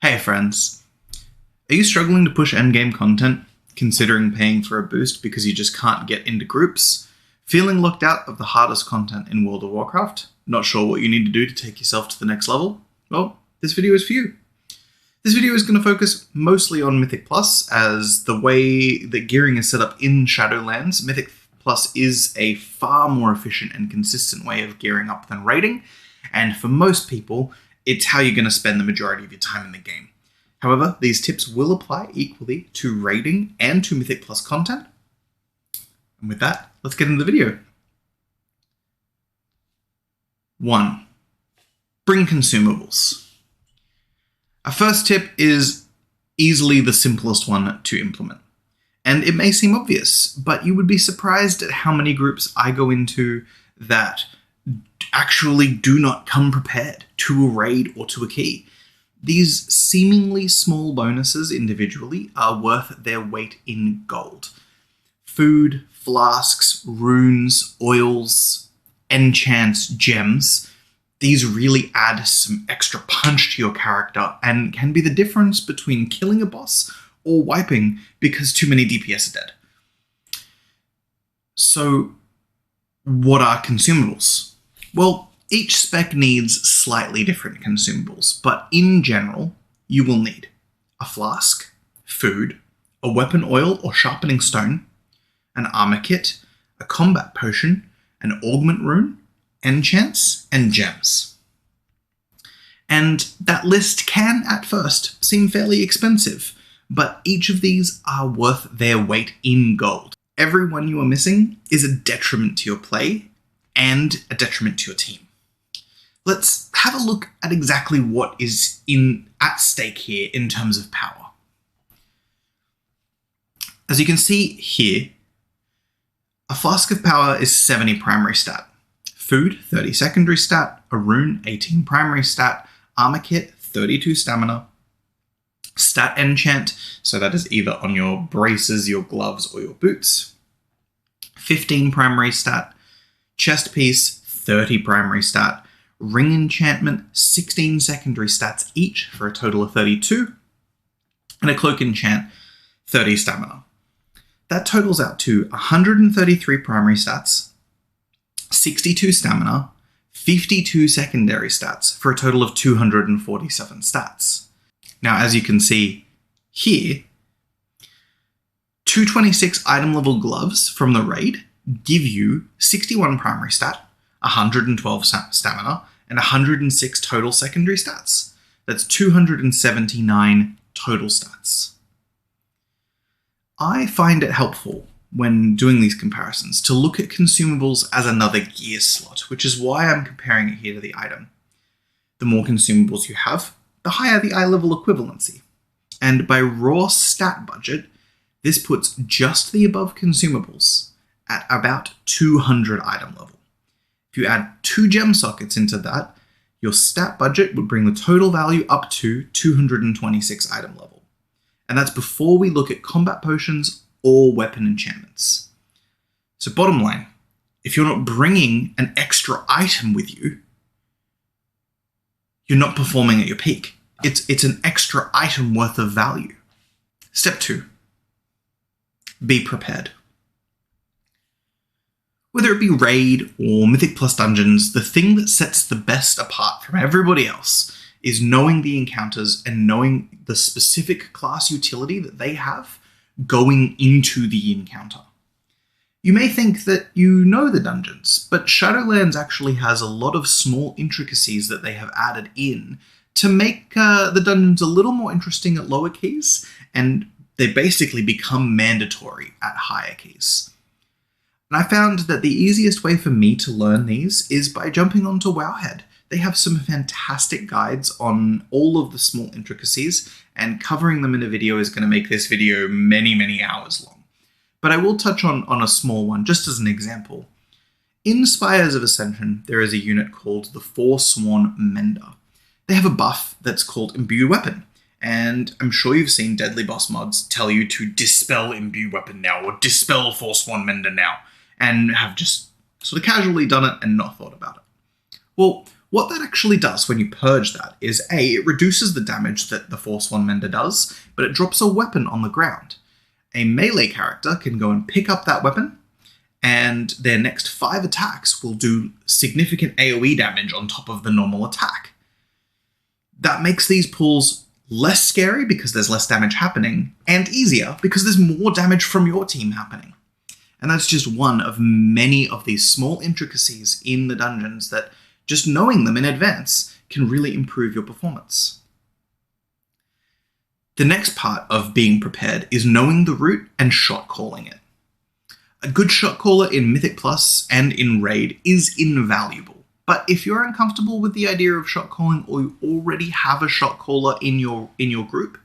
Hey friends, are you struggling to push endgame content, considering paying for a boost because you just can't get into groups? Feeling locked out of the hardest content in World of Warcraft? Not sure what you need to do to take yourself to the next level? Well, this video is for you. This video is going to focus mostly on Mythic Plus, as the way that gearing is set up in Shadowlands, Mythic Plus is a far more efficient and consistent way of gearing up than raiding, and for most people, it's how you're going to spend the majority of your time in the game. However, these tips will apply equally to raiding and to Mythic Plus content. And with that, let's get into the video. 1. Bring consumables. Our first tip is easily the simplest one to implement. And it may seem obvious, but you would be surprised at how many groups I go into that actually do not come prepared to a raid or to a key. These seemingly small bonuses individually are worth their weight in gold. Food, flasks, runes, oils, enchants, gems, these really add some extra punch to your character and can be the difference between killing a boss or wiping because too many DPS are dead. So, what are consumables? Well, each spec needs slightly different consumables, but in general, you will need a flask, food, a weapon oil or sharpening stone, an armor kit, a combat potion, an augment rune, enchants, and gems. And that list can, at first, seem fairly expensive, but each of these are worth their weight in gold. Every one you are missing is a detriment to your play and a detriment to your team. Let's have a look at exactly what is at stake here in terms of power. As you can see here, a flask of power is 70 primary stat, food 30 secondary stat, a rune 18 primary stat, armor kit 32 stamina, stat enchant, so that is either on your braces, your gloves, or your boots, 15 primary stat, chest piece 30 primary stat, ring enchantment 16 secondary stats each for a total of 32, and a cloak enchant 30 stamina. That totals out to 133 primary stats, 62 stamina, 52 secondary stats for a total of 247 stats. Now, as you can see here, 226 item level gloves from the raid give you 61 primary stat, 112 stamina, and 106 total secondary stats. That's 279 total stats. I find it helpful when doing these comparisons to look at consumables as another gear slot, which is why I'm comparing it here to the item. The more consumables you have, the higher the eye level equivalency. And by raw stat budget, this puts just the above consumables at about 200 item level. If you add 2 gem sockets into that, your stat budget would bring the total value up to 226 item level. And that's before we look at combat potions or weapon enchantments. So bottom line, if you're not bringing an extra item with you, you're not performing at your peak. It's an extra item worth of value. Step 2, be prepared. Whether it be raid or Mythic Plus dungeons, the thing that sets the best apart from everybody else is knowing the encounters and knowing the specific class utility that they have going into the encounter. You may think that you know the dungeons, but Shadowlands actually has a lot of small intricacies that they have added in to make the dungeons a little more interesting at lower keys, and they basically become mandatory at higher keys. And I found that the easiest way for me to learn these is by jumping onto Wowhead. They have some fantastic guides on all of the small intricacies, and covering them in a video is going to make this video many, many hours long. But I will touch on a small one, just as an example. In Spires of Ascension, there is a unit called the Forsworn Mender. They have a buff that's called Imbue Weapon, and I'm sure you've seen Deadly Boss mods tell you to dispel Imbue Weapon now, or dispel Forsworn Mender now, and have just sort of casually done it and not thought about it. Well, What that actually does when you purge that is A, it reduces the damage that the Force 1 Mender does, but it drops a weapon on the ground. A melee character can go and pick up that weapon, and their next 5 attacks will do significant AoE damage on top of the normal attack. That makes these pulls less scary because there's less damage happening, and easier because there's more damage from your team happening. And that's just one of many of these small intricacies in the dungeons that just knowing them in advance can really improve your performance. The next part of being prepared is knowing the route and shot calling it. A good shot caller in Mythic Plus and in Raid is invaluable, but if you're uncomfortable with the idea of shot calling or you already have a shot caller in your group,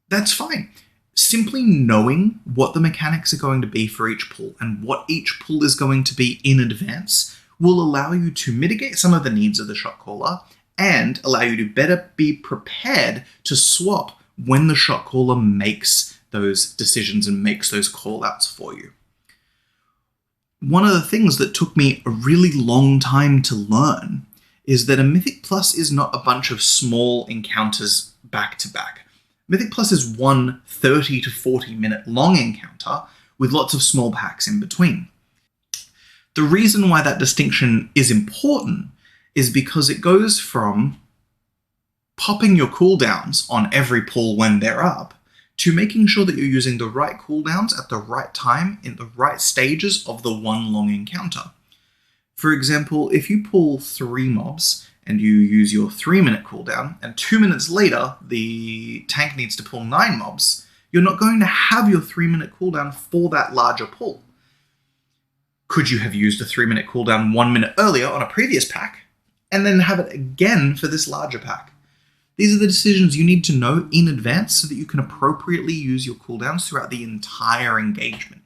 that's fine. Simply knowing what the mechanics are going to be for each pull and what each pull is going to be in advance will allow you to mitigate some of the needs of the shot caller and allow you to better be prepared to swap when the shot caller makes those decisions and makes those call-outs for you. One of the things that took me a really long time to learn is that a Mythic Plus is not a bunch of small encounters back to back. Mythic Plus is one 30 to 40 minute long encounter with lots of small packs in between. The reason why that distinction is important is because it goes from popping your cooldowns on every pull when they're up to making sure that you're using the right cooldowns at the right time in the right stages of the one long encounter. For example, if you pull 3 mobs and you use your 3-minute cooldown and 2 minutes later the tank needs to pull 9 mobs, you're not going to have your 3-minute cooldown for that larger pull. Could you have used a 3-minute cooldown 1 minute earlier on a previous pack and then have it again for this larger pack? These are the decisions you need to know in advance so that you can appropriately use your cooldowns throughout the entire engagement.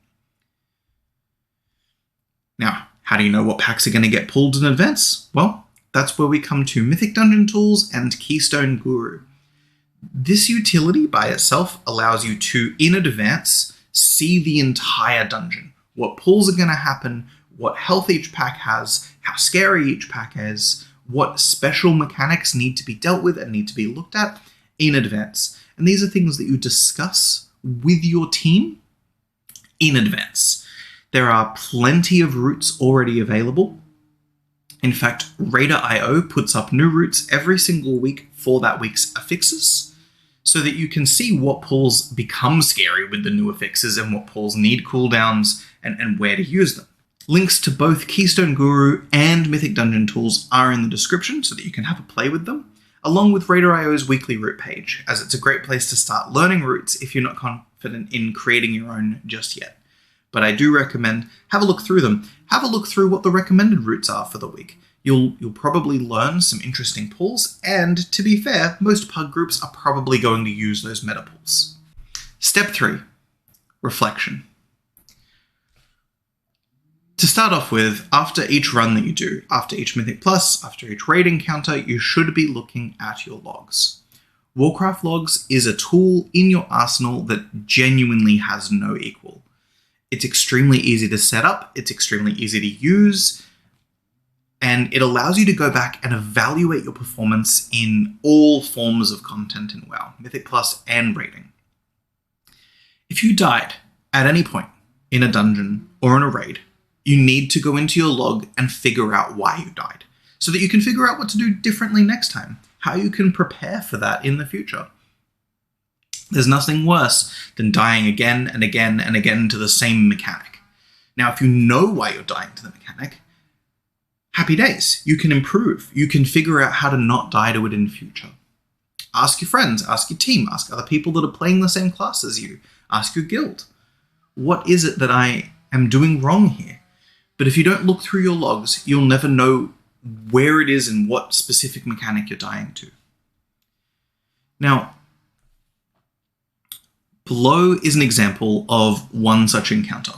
Now, how do you know what packs are going to get pulled in advance? Well, that's where we come to Mythic Dungeon Tools and Keystone Guru. This utility by itself allows you to, in advance, see the entire dungeon. What pulls are going to happen, what health each pack has, how scary each pack is, what special mechanics need to be dealt with and need to be looked at in advance. And these are things that you discuss with your team in advance. There are plenty of routes already available. In fact, Raider.io puts up new routes every single week for that week's affixes, so that you can see what pulls become scary with the new affixes and what pulls need cooldowns and where to use them. Links to both Keystone Guru and Mythic Dungeon Tools are in the description so that you can have a play with them, along with Raider.io's weekly route page, as it's a great place to start learning routes if you're not confident in creating your own just yet. But I do recommend have a look through them. Have a look through what the recommended routes are for the week. You'll probably learn some interesting pulls, and to be fair, most pug groups are probably going to use those meta pulls. Step 3, reflection. To start off with, after each run that you do, after each Mythic Plus, after each raid encounter, you should be looking at your logs. Warcraft Logs is a tool in your arsenal that genuinely has no equal. It's extremely easy to set up, it's extremely easy to use, and it allows you to go back and evaluate your performance in all forms of content in WoW, Mythic Plus and raiding. If you died at any point in a dungeon or in a raid, you need to go into your log and figure out why you died, so that you can figure out what to do differently next time, how you can prepare for that in the future. There's nothing worse than dying again and again and again to the same mechanic. Now, if you know why you're dying to the mechanic, happy days. You can improve. You can figure out how to not die to it in the future. Ask your friends, ask your team, ask other people that are playing the same class as you, ask your guild. What is it that I am doing wrong here? But if you don't look through your logs, you'll never know where it is and what specific mechanic you're dying to. Now, below is an example of one such encounter.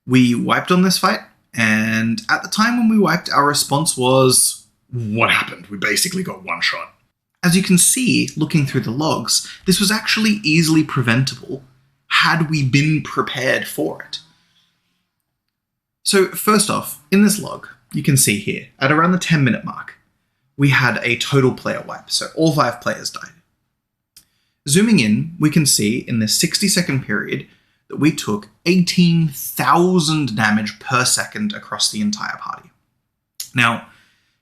We wiped on this fight, and at the time when we wiped, our response was, what happened? We basically got one shot. As you can see, looking through the logs, this was actually easily preventable had we been prepared for it. So first off, in this log, you can see here, at around the 10-minute mark, we had a total player wipe, so all 5 players died. Zooming in, we can see in this 60-second period that we took 18,000 damage per second across the entire party. Now,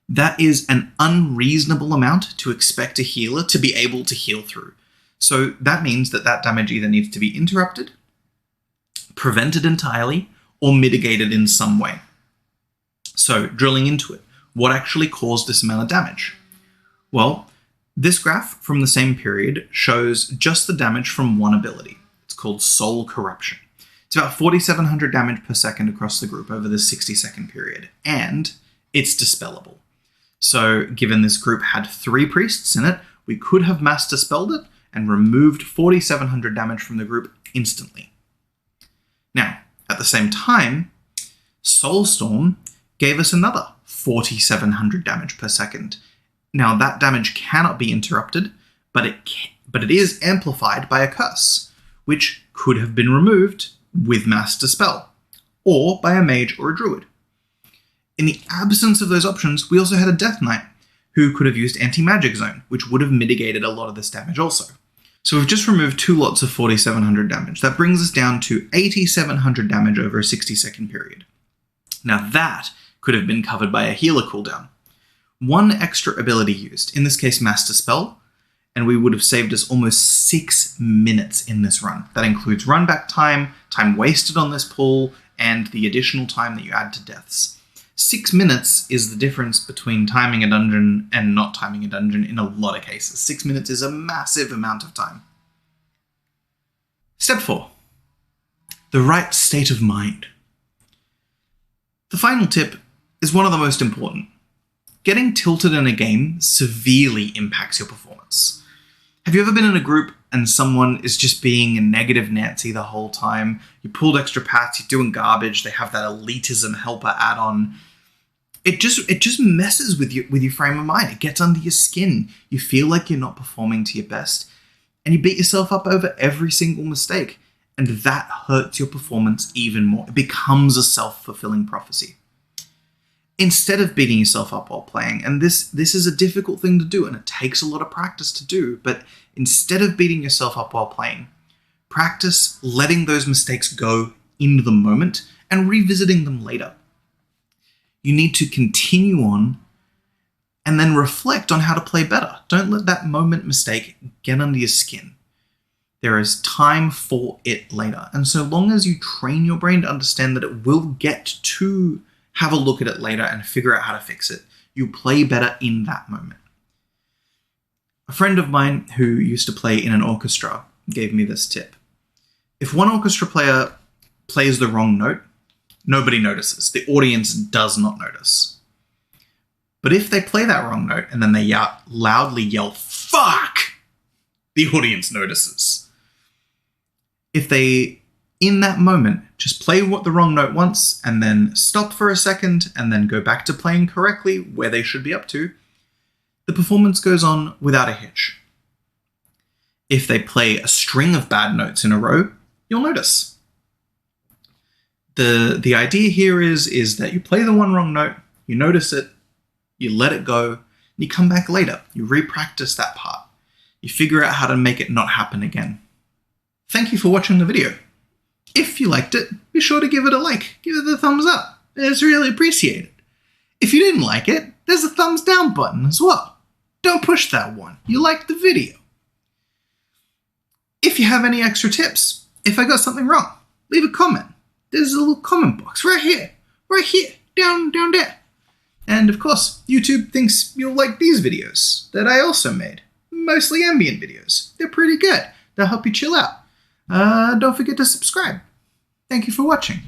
that is an unreasonable amount to expect a healer to be able to heal through. So that means that that damage either needs to be interrupted, prevented entirely, or mitigated in some way. So, drilling into it, what actually caused this amount of damage? Well, this graph from the same period shows just the damage from one ability. It's called Soul Corruption. It's about 4,700 damage per second across the group over this 60-second period, and it's dispellable. So, given this group had 3 priests in it, we could have mass dispelled it and removed 4,700 damage from the group instantly. Now, at the same time, Soulstorm gave us another 4,700 damage per second. Now, that damage cannot be interrupted, but it is amplified by a curse, which could have been removed with Mass Dispel, or by a mage or a druid. In the absence of those options, we also had a Death Knight, who could have used Anti-Magic Zone, which would have mitigated a lot of this damage also. So we've just removed 2 lots of 4,700 damage. That brings us down to 8,700 damage over a 60-second period. Now that could have been covered by a healer cooldown. 1 extra ability used, in this case Mass Dispel, and we would have saved us almost 6 minutes in this run. That includes run back time, time wasted on this pull, and the additional time that you add to deaths. 6 minutes is the difference between timing a dungeon and not timing a dungeon in a lot of cases. 6 minutes is a massive amount of time. Step 4. The right state of mind. The final tip is one of the most important. Getting tilted in a game severely impacts your performance. Have you ever been in a group and someone is just being a negative Nancy the whole time? You pulled extra pats, you're doing garbage, they have that elitism helper add-on. It just messes with your frame of mind. It gets under your skin. You feel like you're not performing to your best, and you beat yourself up over every single mistake, and that hurts your performance even more. It becomes a self-fulfilling prophecy. Instead of beating yourself up while playing, and this is a difficult thing to do, and it takes a lot of practice to do, but instead of beating yourself up while playing, practice letting those mistakes go in the moment and revisiting them later. You need to continue on and then reflect on how to play better. Don't let that moment mistake get under your skin. There is time for it later. And so long as you train your brain to understand that it will get to have a look at it later and figure out how to fix it, you play better in that moment. A friend of mine who used to play in an orchestra gave me this tip. If one orchestra player plays the wrong note, nobody notices. The audience does not notice. But if they play that wrong note and then they loudly yell, "Fuck!" the audience notices. If they, in that moment, just play the wrong note once and then stop for a second and then go back to playing correctly where they should be up to, the performance goes on without a hitch. If they play a string of bad notes in a row, you'll notice. The idea here is that you play the one wrong note, you notice it, you let it go, and you come back later. You re-practice that part. You figure out how to make it not happen again. Thank you for watching the video. If you liked it, be sure to give it a like. Give it a thumbs up. It's really appreciated. If you didn't like it, there's a thumbs down button as well. Don't push that one. You liked the video. If you have any extra tips, if I got something wrong, leave a comment. There's a little comment box right here, down there. And of course, YouTube thinks you'll like these videos that I also made. Mostly ambient videos. They're pretty good. They'll help you chill out. Don't forget to subscribe. Thank you for watching.